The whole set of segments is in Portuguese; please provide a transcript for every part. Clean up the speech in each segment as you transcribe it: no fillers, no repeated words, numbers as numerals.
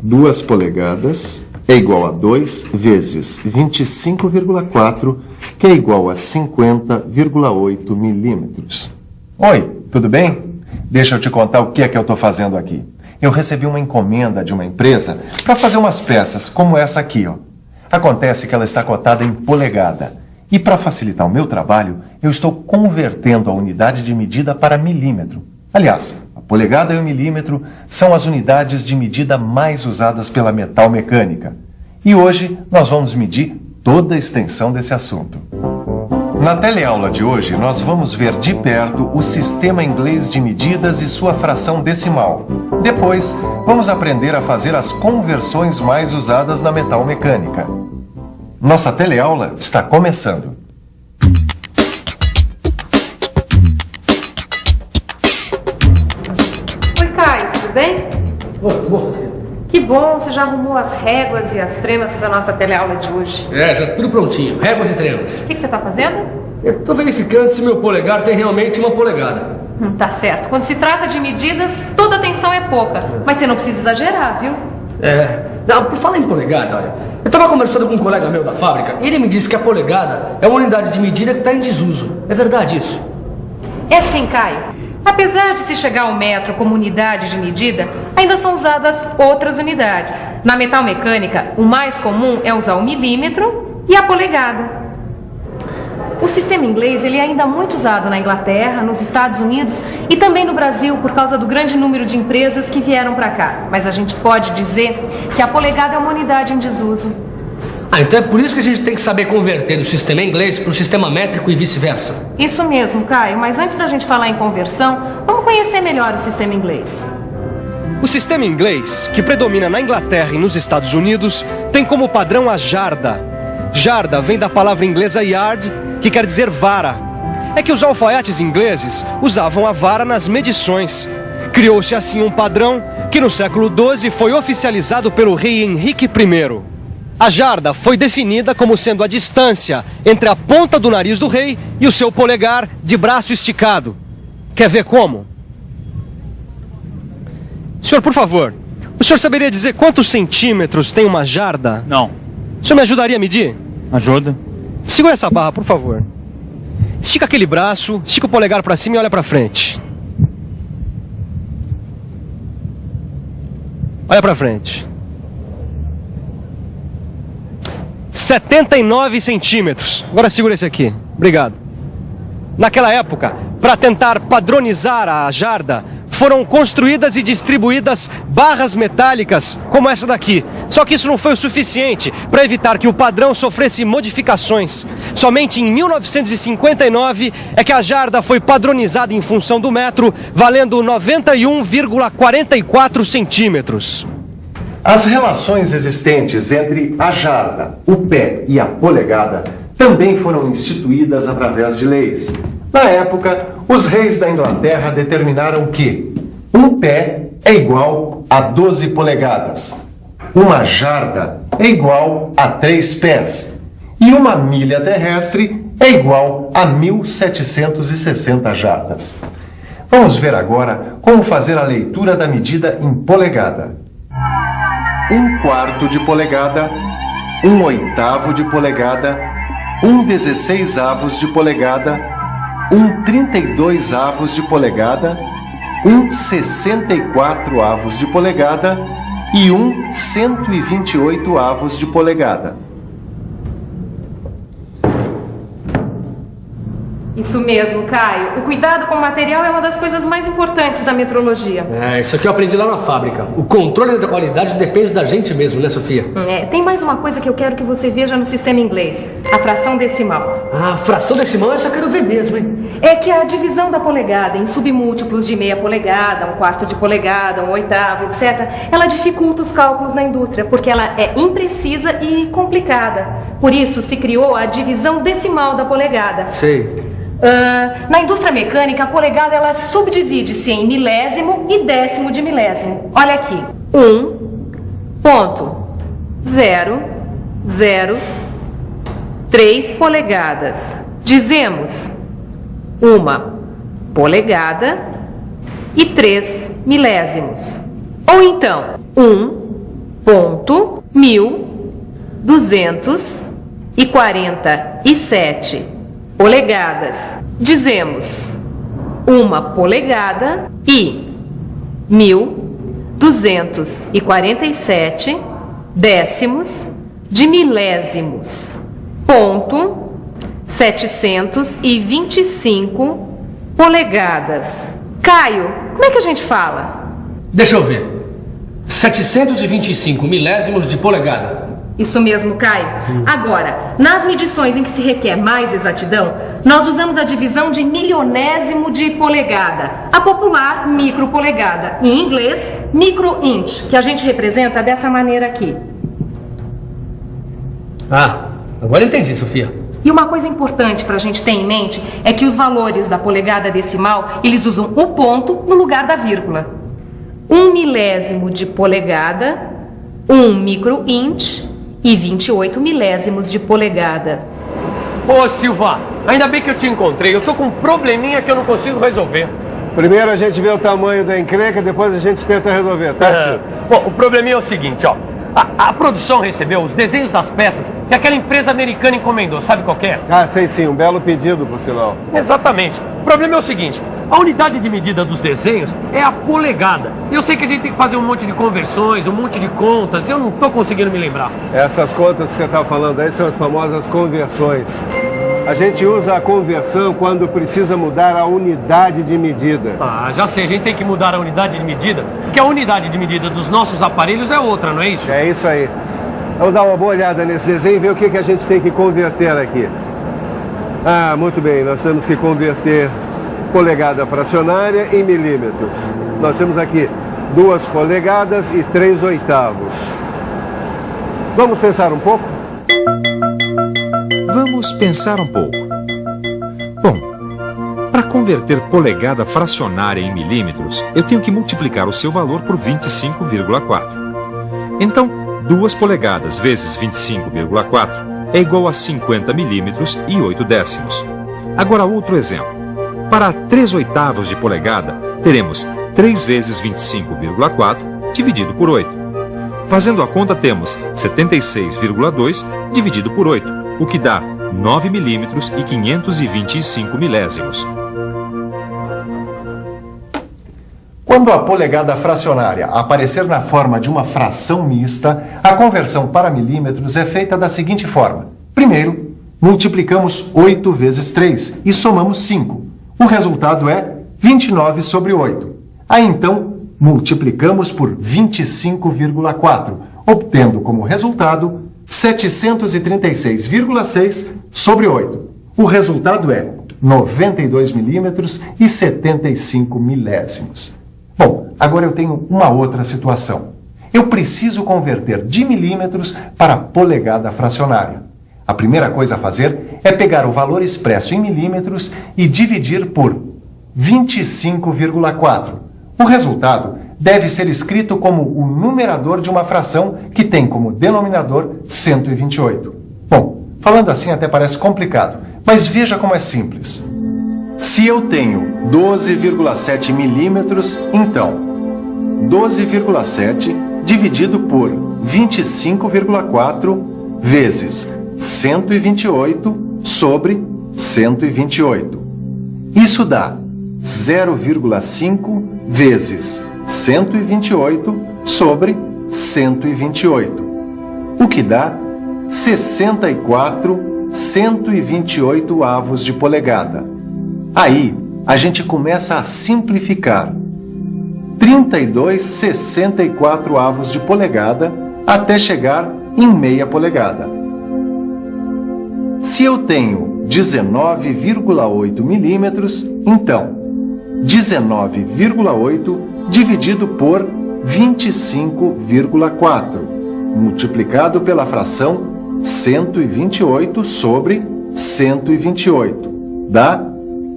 2 polegadas é igual a 2 vezes 25,4, que é igual a 50,8 milímetros. Oi, tudo bem? Deixa eu te contar o que é que eu estou fazendo aqui. Eu recebi uma encomenda de uma empresa para fazer umas peças como essa aqui, ó. Acontece que ela está cotada em polegada. E para facilitar o meu trabalho, eu estou convertendo a unidade de medida para milímetro. Aliás, a polegada e o milímetro são as unidades de medida mais usadas pela metal mecânica. E hoje nós vamos medir toda a extensão desse assunto. Na teleaula de hoje, nós vamos ver de perto o sistema inglês de medidas e sua fração decimal. Depois, vamos aprender a fazer as conversões mais usadas na metal mecânica. Nossa teleaula está começando. Oi, Caio, tudo bem? Bom. Que bom, você já arrumou as réguas e as tremas para a nossa teleaula de hoje. Já tudo prontinho, réguas e tremas. O que você está fazendo? Eu estou verificando se meu polegar tem realmente uma polegada. Tá certo. Quando se trata de medidas, toda atenção é pouca. Mas você não precisa exagerar, viu? Não, por falar em polegada, olha, eu estava conversando com um colega meu da fábrica e ele me disse que a polegada é uma unidade de medida que está em desuso. É verdade isso? É sim, Caio. Apesar de se chegar ao metro como unidade de medida, ainda são usadas outras unidades. Na metal mecânica, o mais comum é usar o milímetro e a polegada. O sistema inglês ele é ainda muito usado na Inglaterra, nos Estados Unidos e também no Brasil por causa do grande número de empresas que vieram para cá. Mas a gente pode dizer que a polegada é uma unidade em desuso. Então é por isso que a gente tem que saber converter do sistema inglês para o sistema métrico e vice-versa. Isso mesmo, Caio. Mas antes da gente falar em conversão, vamos conhecer melhor o sistema inglês. O sistema inglês, que predomina na Inglaterra e nos Estados Unidos, tem como padrão a jarda. Jarda vem da palavra inglesa yard, que quer dizer vara. É que os alfaiates ingleses usavam a vara nas medições. Criou-se assim um padrão que no século XII foi oficializado pelo rei Henrique I. A jarda foi definida como sendo a distância entre a ponta do nariz do rei e o seu polegar de braço esticado. Quer ver como? Senhor, por favor, o senhor saberia dizer quantos centímetros tem uma jarda? Não. O senhor me ajudaria a medir? Ajuda. Segura essa barra, por favor. Estica aquele braço, estica o polegar para cima e olha para frente. Olha para frente. 79 centímetros. Agora segura esse aqui. Obrigado. Naquela época, para tentar padronizar a jarda, foram construídas e distribuídas barras metálicas como essa daqui. Só que isso não foi o suficiente para evitar que o padrão sofresse modificações. Somente em 1959 é que a jarda foi padronizada em função do metro, valendo 91,44 centímetros. As relações existentes entre a jarda, o pé e a polegada também foram instituídas através de leis. Na época, os reis da Inglaterra determinaram que um pé é igual a 12 polegadas, uma jarda é igual a 3 pés e uma milha terrestre é igual a 1.760 jardas. Vamos ver agora como fazer a leitura da medida em polegada. 1/4 de polegada, 1/8 de polegada, 1/16 de polegada, 1/32 de polegada, 1/64 de polegada e 1/128 de polegada. Isso mesmo, Caio. O cuidado com o material é uma das coisas mais importantes da metrologia. Isso aqui eu aprendi lá na fábrica. O controle da qualidade depende da gente mesmo, né, Sofia? Tem mais uma coisa que eu quero que você veja no sistema inglês. A fração decimal. A fração decimal essa eu quero ver mesmo, hein? É que a divisão da polegada em submúltiplos de meia polegada, 1/4 de polegada, 1/8, etc., ela dificulta os cálculos na indústria, porque ela é imprecisa e complicada. Por isso se criou a divisão decimal da polegada. Sei. Na indústria mecânica, a polegada ela subdivide-se em milésimo e décimo de milésimo. Olha aqui. 1,003 polegadas. Dizemos uma polegada e 3 milésimos. Ou então, 1.1247 polegadas. Dizemos 1 polegada e 1.247 décimos de milésimos. Ponto 725 polegadas. Caio, como é que a gente fala? Deixa eu ver. 725 milésimos de polegada. Isso mesmo, Caio. Agora, nas medições em que se requer mais exatidão, nós usamos a divisão de milionésimo de polegada, a popular micropolegada, em inglês, microinch, que a gente representa dessa maneira aqui. Ah, agora entendi, Sofia. E uma coisa importante para a gente ter em mente é que os valores da polegada decimal, eles usam o ponto no lugar da vírgula. 1 milésimo de polegada, 1 microinch e 28 milésimos de polegada. Ô Silva, ainda bem que eu te encontrei. Eu tô com um probleminha que eu não consigo resolver. Primeiro a gente vê o tamanho da encrenca, depois a gente tenta resolver, tá, tio? Bom, o probleminha é o seguinte, ó. A produção recebeu os desenhos das peças que aquela empresa americana encomendou. Sabe qual que é? Ah, sei sim, um belo pedido, por sinal. Exatamente. O problema é o seguinte. A unidade de medida dos desenhos é a polegada. Eu sei que a gente tem que fazer um monte de conversões, um monte de contas. Eu não tô conseguindo me lembrar. Essas contas que você está falando aí são as famosas conversões. A gente usa a conversão quando precisa mudar a unidade de medida. Ah, já sei. A gente tem que mudar a unidade de medida, porque a unidade de medida dos nossos aparelhos é outra, não é isso? É isso aí. Vamos dar uma boa olhada nesse desenho e ver o que a gente tem que converter aqui. Ah, muito bem. Nós temos que converter polegada fracionária em milímetros. Nós temos aqui 2 polegadas e 3 oitavos. Vamos pensar um pouco? Vamos pensar um pouco. Bom, para converter polegada fracionária em milímetros, eu tenho que multiplicar o seu valor por 25,4. Então, 2 polegadas vezes 25,4 é igual a 50 milímetros e 8 décimos. Agora outro exemplo. Para 3 oitavos de polegada, teremos 3 vezes 25,4 dividido por 8. Fazendo a conta, temos 76,2 dividido por 8, o que dá 9 milímetros e 525 milésimos. Quando a polegada fracionária aparecer na forma de uma fração mista, a conversão para milímetros é feita da seguinte forma. Primeiro, multiplicamos 8 vezes 3 e somamos 5. O resultado é 29 sobre 8. Aí então, multiplicamos por 25,4, obtendo como resultado 736,6 sobre 8. O resultado é 92 milímetros e 75 milésimos. Bom, agora eu tenho uma outra situação. Eu preciso converter de milímetros para polegada fracionária. A primeira coisa a fazer é pegar o valor expresso em milímetros e dividir por 25,4. O resultado deve ser escrito como o numerador de uma fração que tem como denominador 128. Bom, falando assim até parece complicado, mas veja como é simples. Se eu tenho 12,7 milímetros, então 12,7 dividido por 25,4 vezes 128 sobre 128. Isso dá 0,5 vezes 128 sobre 128, o que dá 64 128 avos de polegada. Aí, a gente começa a simplificar. 32 64 avos de polegada até chegar em meia polegada. Se eu tenho 19,8 milímetros, então 19,8 dividido por 25,4, multiplicado pela fração 128 sobre 128, dá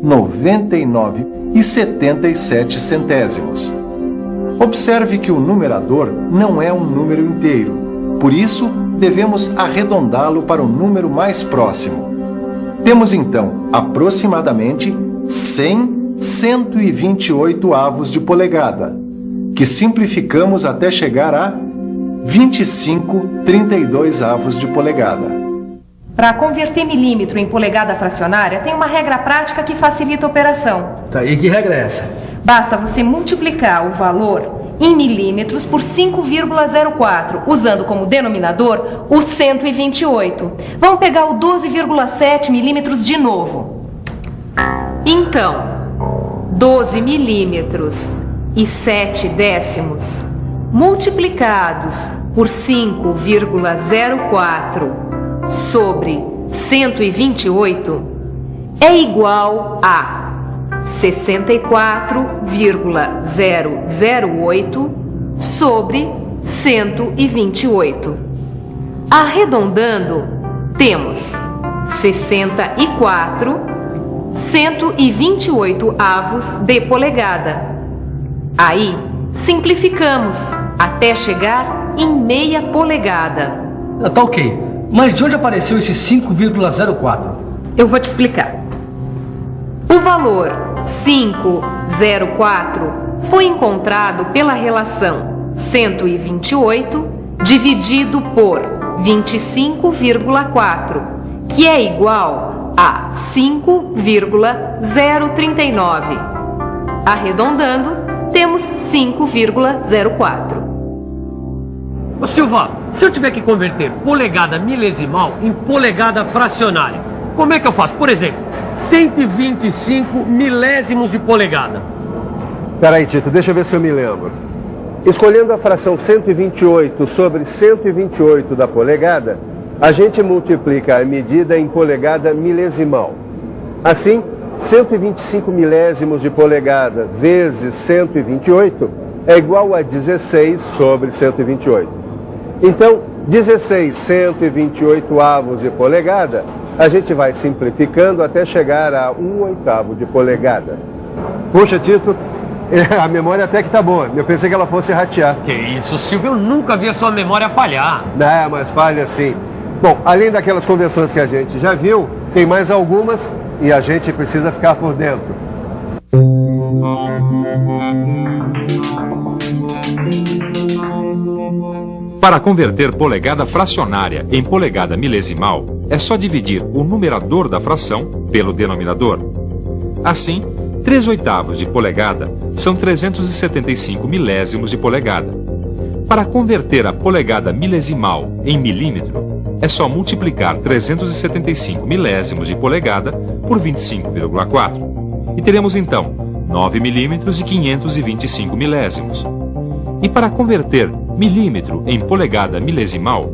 99,77 centésimos. Observe que o numerador não é um número inteiro, por isso devemos arredondá-lo para o número mais próximo. Temos então aproximadamente 100 128 avos de polegada, que simplificamos até chegar a 25,32 avos de polegada. Para converter milímetro em polegada fracionária, tem uma regra prática que facilita a operação. Tá, e que regra é essa? Basta você multiplicar o valor em milímetros por 5,04, usando como denominador o 128. Vamos pegar o 12,7 milímetros de novo. Então, 12 milímetros e 7 décimos multiplicados por 5,04 sobre 128 é igual a 64,008 sobre 128. Arredondando, temos 128 avos de polegada. Aí, simplificamos até chegar em meia polegada. Tá ok, mas de onde apareceu esse 5,04? Eu vou te explicar. O valor 5,04 foi encontrado pela relação 128 dividido por 25,4, que é igual a 5,039. Arredondando, temos 5,04. Ô Silva, se eu tiver que converter polegada milesimal em polegada fracionária, como é que eu faço? Por exemplo, 125 milésimos de polegada. Peraí, Tito, deixa eu ver se eu me lembro. Escolhendo a fração 128 sobre 128 da polegada, a gente multiplica a medida em polegada milesimal. Assim, 125 milésimos de polegada vezes 128 é igual a 16 sobre 128. Então, 16 128 avos de polegada, a gente vai simplificando até chegar a 1/8 de polegada. Puxa, Tito, a memória até que tá boa. Eu pensei que ela fosse ratear. Que isso, Silvio, eu nunca vi a sua memória falhar. Não, mas falha sim. Bom, além daquelas conversões que a gente já viu, tem mais algumas e a gente precisa ficar por dentro. Para converter polegada fracionária em polegada milesimal, é só dividir o numerador da fração pelo denominador. Assim, 3/8 de polegada são 375 milésimos de polegada. Para converter a polegada milesimal em milímetro, é só multiplicar 375 milésimos de polegada por 25,4. E teremos então 9 milímetros e 525 milésimos. E para converter milímetro em polegada milesimal,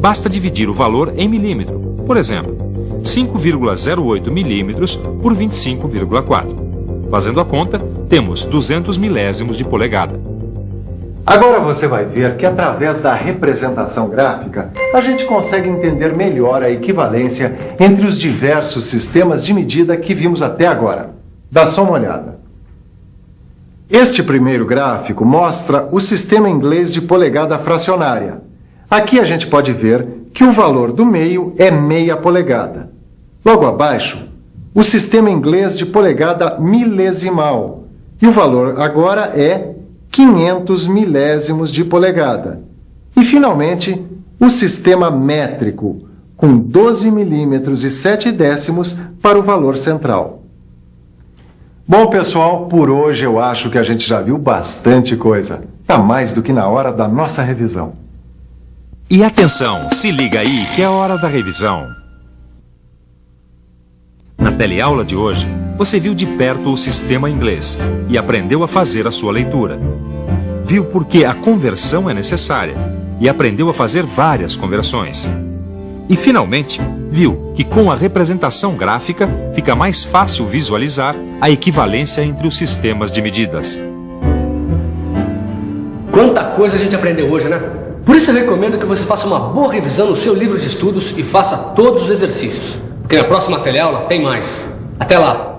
basta dividir o valor em milímetro. Por exemplo, 5,08 milímetros por 25,4. Fazendo a conta, temos 200 milésimos de polegada. Agora você vai ver que através da representação gráfica, a gente consegue entender melhor a equivalência entre os diversos sistemas de medida que vimos até agora. Dá só uma olhada. Este primeiro gráfico mostra o sistema inglês de polegada fracionária. Aqui a gente pode ver que o valor do meio é meia polegada. Logo abaixo, o sistema inglês de polegada milesimal. E o valor agora é 500 milésimos de polegada. E, finalmente, o sistema métrico, com 12 milímetros e 7 décimos para o valor central. Bom, pessoal, por hoje eu acho que a gente já viu bastante coisa. Está mais do que na hora da nossa revisão. E atenção, se liga aí que é hora da revisão. Na teleaula de hoje, você viu de perto o sistema inglês e aprendeu a fazer a sua leitura. Viu por que a conversão é necessária e aprendeu a fazer várias conversões. E, finalmente, viu que com a representação gráfica fica mais fácil visualizar a equivalência entre os sistemas de medidas. Quanta coisa a gente aprendeu hoje, né? Por isso eu recomendo que você faça uma boa revisão no seu livro de estudos e faça todos os exercícios. Porque na próxima teleaula tem mais. Até lá!